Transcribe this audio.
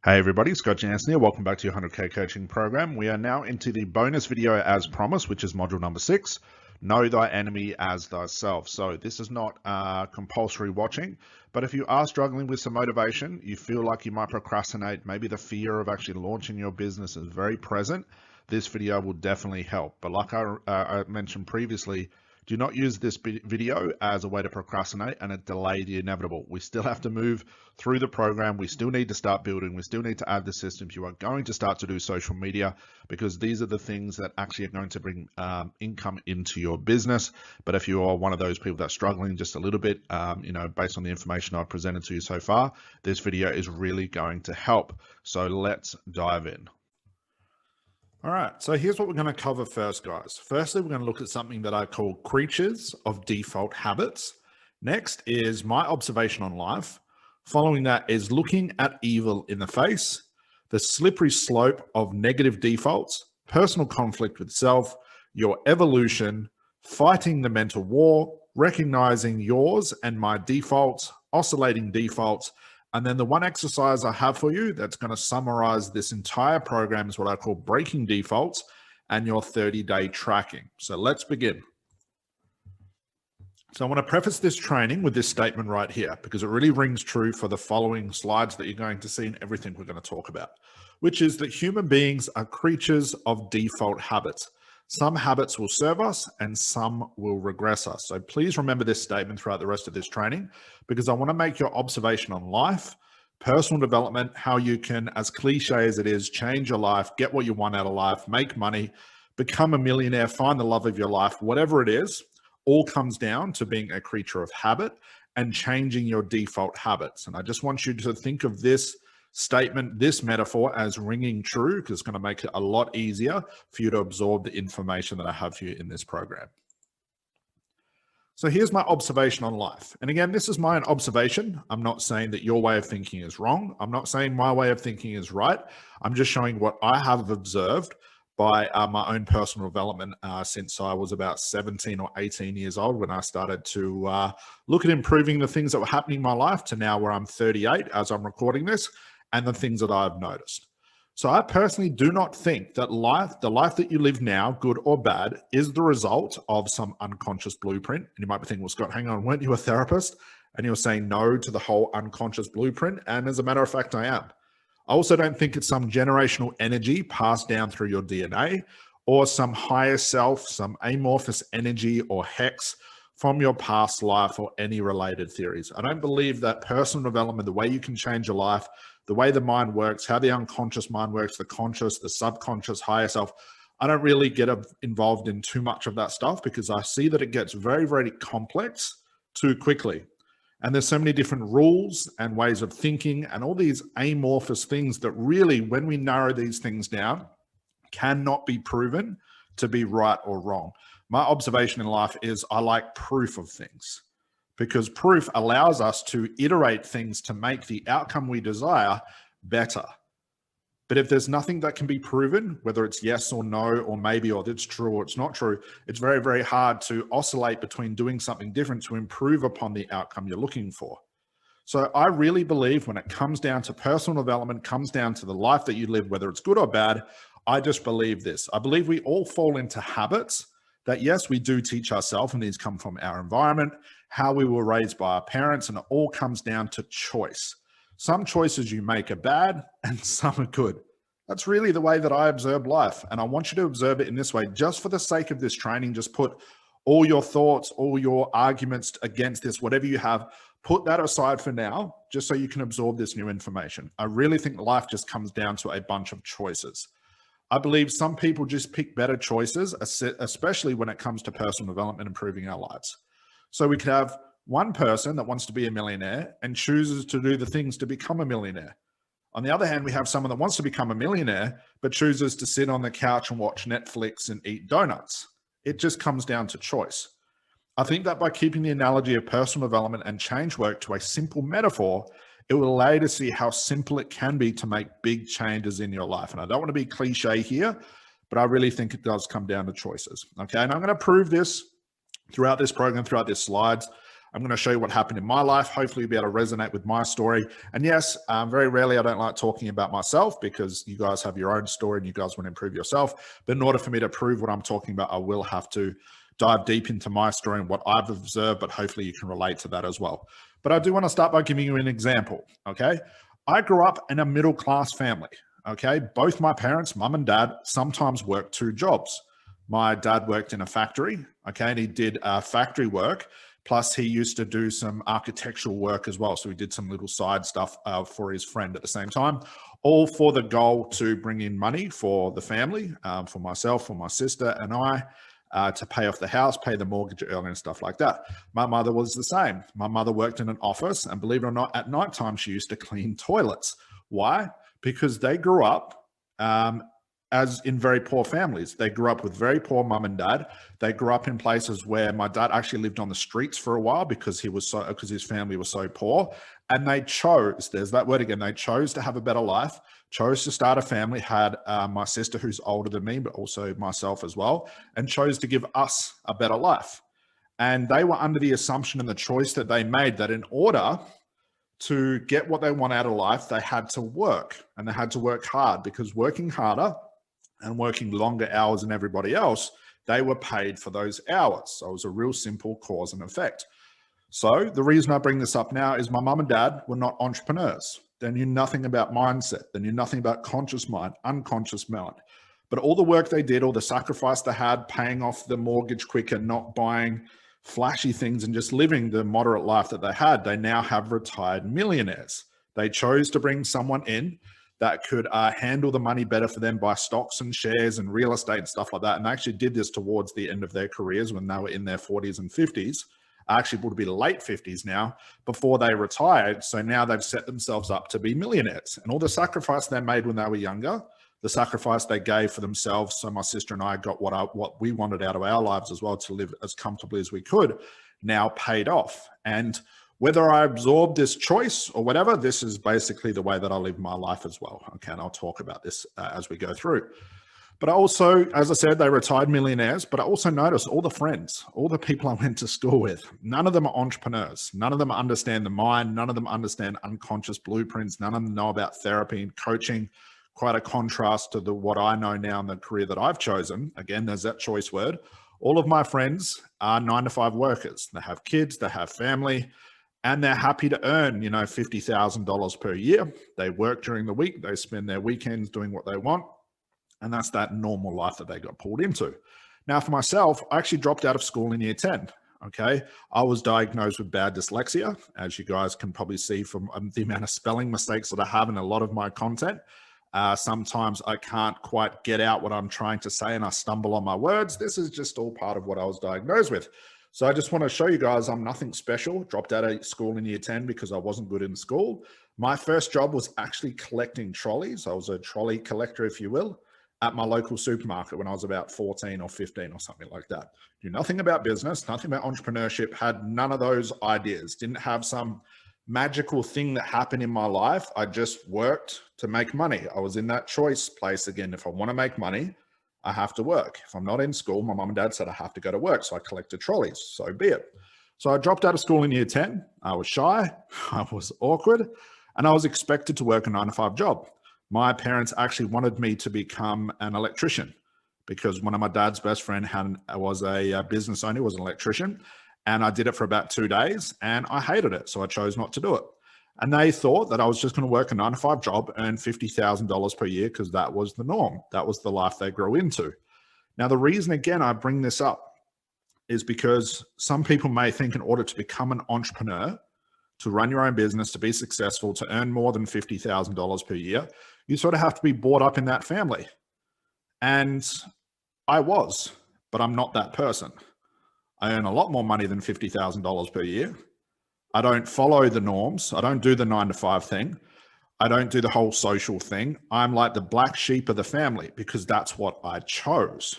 Hey everybody, Scott Jansen here. Welcome back to your 100K coaching program. We are now into the bonus video as promised, which is module number 6, Know Thy Enemy as Thyself. So this is not compulsory watching, but if you are struggling with some motivation, you feel like you might procrastinate, maybe the fear of actually launching your business is very present, this video will definitely help. But like I mentioned previously, do not use this video as a way to procrastinate and delay the inevitable. We still have to move through the program. We still need to start building. We still need to add the systems. You are going to start to do social media because these are the things that actually are going to bring income into your business. But if you are one of those people that's struggling just a little bit, based on the information I've presented to you so far, this video is really going to help. So let's dive in. All right, so here's what we're going to cover first, guys. Firstly, we're going to look at something that I call creatures of default habits. Next is my observation on life. Following that is looking at evil in the face, the slippery slope of negative defaults, personal conflict with self, your evolution, fighting the mental war, recognizing yours and my defaults, oscillating defaults, and then the one exercise I have for you that's going to summarize this entire program is what I call breaking defaults and your 30-day tracking. So let's begin. So I want to preface this training with this statement right here because it really rings true for the following slides that you're going to see in everything we're going to talk about, which is that human beings are creatures of default habits. Some habits will serve us and some will regress us. So please remember this statement throughout the rest of this training because I want to make your observation on life, personal development, how you can, as cliche as it is, change your life, get what you want out of life, make money, become a millionaire, find the love of your life, whatever it is, all comes down to being a creature of habit and changing your default habits. And I just want you to think of this statement, this metaphor as ringing true because it's going to make it a lot easier for you to absorb the information that I have for you in this program. So here's my observation on life. And again, this is my observation. I'm not saying that your way of thinking is wrong. I'm not saying my way of thinking is right. I'm just showing what I have observed by my own personal development since I was about 17 or 18 years old when I started to look at improving the things that were happening in my life to now where I'm 38 as I'm recording this, and the things that I've noticed. So I personally do not think that the life that you live now, good or bad, is the result of some unconscious blueprint. And you might be thinking, well, Scott, hang on, weren't you a therapist? And you're saying no to the whole unconscious blueprint. And as a matter of fact, I am. I also don't think it's some generational energy passed down through your DNA or some higher self, some amorphous energy or hex from your past life or any related theories. I don't believe that personal development, the way you can change your life, the way the mind works, how the unconscious mind works, the conscious, the subconscious, higher self, I don't really get involved in too much of that stuff because I see that it gets very, very complex too quickly. And there's so many different rules and ways of thinking and all these amorphous things that really, when we narrow these things down, cannot be proven to be right or wrong. My observation in life is I like proof of things because proof allows us to iterate things to make the outcome we desire better. But if there's nothing that can be proven, whether it's yes or no, or maybe, or it's true or it's not true, it's very, very hard to oscillate between doing something different to improve upon the outcome you're looking for. So I really believe when it comes down to personal development, comes down to the life that you live, whether it's good or bad, I just believe this. I believe we all fall into habits that, yes, we do teach ourselves, and these come from our environment, how we were raised by our parents, and it all comes down to choice. Some choices you make are bad and some are good. That's really the way that I observe life. And I want you to observe it in this way. Just for the sake of this training, just put all your thoughts, all your arguments against this, whatever you have, put that aside for now, just so you can absorb this new information. I really think life just comes down to a bunch of choices. I believe some people just pick better choices, especially when it comes to personal development, improving our lives. So we could have one person that wants to be a millionaire and chooses to do the things to become a millionaire. On the other hand, we have someone that wants to become a millionaire, but chooses to sit on the couch and watch Netflix and eat donuts. It just comes down to choice. I think that by keeping the analogy of personal development and change work to a simple metaphor, it will allow you to see how simple it can be to make big changes in your life. And I don't want to be cliche here, but I really think it does come down to choices. Okay, and I'm going to prove this throughout this program, throughout these slides. I'm going to show you what happened in my life. Hopefully you'll be able to resonate with my story. And yes, very rarely I don't like talking about myself because you guys have your own story and you guys want to improve yourself. But in order for me to prove what I'm talking about, I will have to dive deep into my story and what I've observed, but hopefully you can relate to that as well. But I do want to start by giving you an example, okay? I grew up in a middle-class family, okay? Both my parents, mum and dad, sometimes worked 2 jobs. My dad worked in a factory, okay, and he did factory work, plus he used to do some architectural work as well. So he did some little side stuff for his friend at the same time, all for the goal to bring in money for the family, for myself, for my sister and I, to pay off the house, pay the mortgage early and stuff like that. My mother was the same. My mother worked in an office, and believe it or not, at nighttime, she used to clean toilets. Why? Because they grew up as in very poor families. They grew up with very poor mum and dad. They grew up in places where my dad actually lived on the streets for a while because his family was so poor. And they chose, there's that word again, they chose to have a better life, chose to start a family, had my sister who's older than me, but also myself as well, and chose to give us a better life. And they were under the assumption and the choice that they made that in order to get what they want out of life, they had to work, and they had to work hard, because working harder and working longer hours than everybody else, they were paid for those hours. So it was a real simple cause and effect. So the reason I bring this up now is my mum and dad were not entrepreneurs. They knew nothing about mindset. They knew nothing about conscious mind, unconscious mind. But all the work they did, all the sacrifice they had, paying off the mortgage quicker, not buying flashy things and just living the moderate life that they had, they now have retired millionaires. They chose to bring someone in that could handle the money better for them, buy stocks and shares and real estate and stuff like that. And they actually did this towards the end of their careers when they were in their 40s and 50s. Actually would be late 50s now, before they retired. So now they've set themselves up to be millionaires. And all the sacrifice they made when they were younger, the sacrifice they gave for themselves, so my sister and I got what we wanted out of our lives as well, to live as comfortably as we could, now paid off. And whether I absorb this choice or whatever, this is basically the way that I live my life as well. Okay, and I'll talk about this as we go through. But I also, as I said, they retired millionaires, but I also noticed all the friends, all the people I went to school with, none of them are entrepreneurs. None of them understand the mind. None of them understand unconscious blueprints. None of them know about therapy and coaching. Quite a contrast to what I know now in the career that I've chosen. Again, there's that choice word. All of my friends are 9-to-5 workers. They have kids, they have family, and they're happy to earn, $50,000 per year. They work during the week. They spend their weekends doing what they want. And that's that normal life that they got pulled into. Now, for myself, I actually dropped out of school in year 10. Okay. I was diagnosed with bad dyslexia, as you guys can probably see from the amount of spelling mistakes that I have in a lot of my content. Sometimes I can't quite get out what I'm trying to say and I stumble on my words. This is just all part of what I was diagnosed with. So I just want to show you guys I'm nothing special. Dropped out of school in year 10 because I wasn't good in school. My first job was actually collecting trolleys. I was a trolley collector, if you will, at my local supermarket when I was about 14 or 15 or something like that. Knew nothing about business, nothing about entrepreneurship, had none of those ideas, didn't have some magical thing that happened in my life. I just worked to make money. I was in that choice place again. If I want to make money, I have to work. If I'm not in school, my mom and dad said I have to go to work. So I collected trolleys, so be it. So I dropped out of school in year 10. I was shy, I was awkward, and I was expected to work a 9-to-5 job. My parents actually wanted me to become an electrician because one of my dad's best friend was a business owner, was an electrician. And I did it for about 2 days and I hated it. So I chose not to do it. And they thought that I was just going to work a 9-to-5 job, earn $50,000 per year because that was the norm. That was the life they grew into. Now, the reason, again, I bring this up is because some people may think in order to become an entrepreneur, to run your own business, to be successful, to earn more than $50,000 per year, you sort of have to be brought up in that family. And I was, but I'm not that person. I earn a lot more money than $50,000 per year. I don't follow the norms. I don't do the 9-to-5 thing. I don't do the whole social thing. I'm like the black sheep of the family because that's what I chose.